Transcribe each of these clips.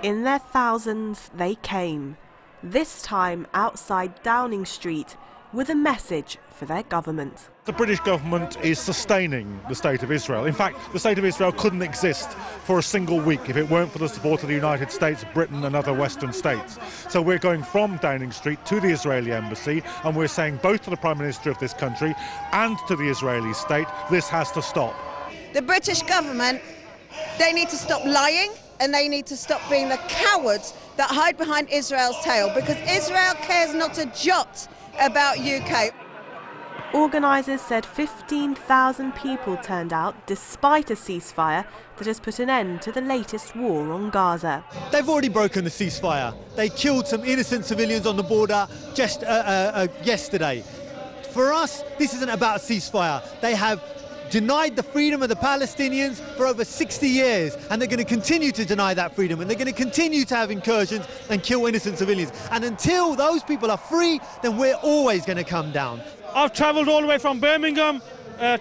In their thousands, they came, this time outside Downing Street, with a message for their government. The British government is sustaining the State of Israel. In fact, the State of Israel couldn't exist for a single week if it weren't for the support of the United States, Britain and other Western states. So we're going from Downing Street to the Israeli embassy, and we're saying both to the Prime Minister of this country and to the Israeli state, this has to stop. The British government, they need to stop lying, and they need to stop being the cowards that hide behind Israel's tail, because Israel cares not a jot about UK. Organisers said 15,000 people turned out despite a ceasefire that has put an end to the latest war on Gaza. They've already broken the ceasefire. They killed some innocent civilians on the border just yesterday. For us, this isn't about a ceasefire. They have denied the freedom of the Palestinians for over 60 years, and they're going to continue to deny that freedom, and they're going to continue to have incursions and kill innocent civilians. And until those people are free, then we're always going to come down. I've travelled all the way from Birmingham,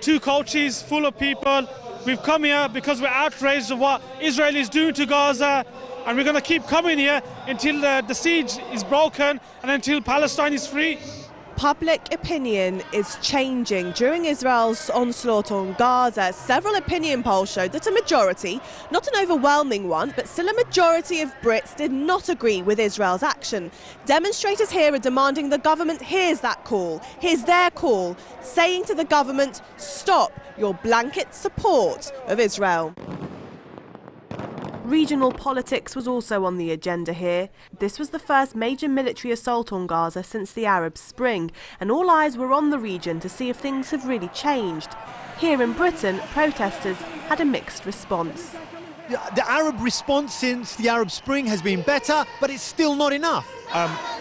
2 coaches full of people. We've come here because we're outraged at what Israel is doing to Gaza, and we're going to keep coming here until the siege is broken and until Palestine is free. Public opinion is changing. During Israel's onslaught on Gaza, several opinion polls showed that a majority, not an overwhelming one, but still a majority of Brits did not agree with Israel's action. Demonstrators here are demanding the government hears that call, hears their call, saying to the government, stop your blanket support of Israel. Regional politics was also on the agenda here. This was the first major military assault on Gaza since the Arab Spring, and all eyes were on the region to see if things have really changed. Here in Britain, protesters had a mixed response. The Arab response since the Arab Spring has been better, but it's still not enough.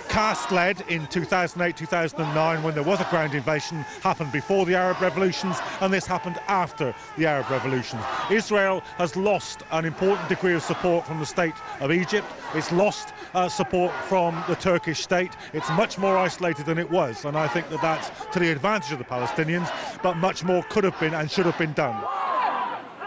Caste led in 2008-2009 when there was a ground invasion happened before the Arab revolutions, and this happened after the Arab revolutions. Israel has lost an important degree of support from the state of Egypt. It's lost support from the Turkish state. It's much more isolated than it was, and I think that that's to the advantage of the Palestinians, but much more could have been and should have been done.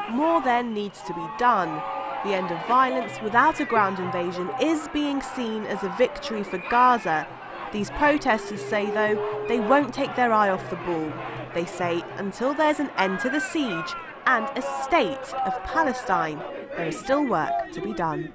More then needs to be done. The end of violence without a ground invasion is being seen as a victory for Gaza. These protesters say, though, they won't take their eye off the ball. They say until there's an end to the siege and a state of Palestine, there is still work to be done.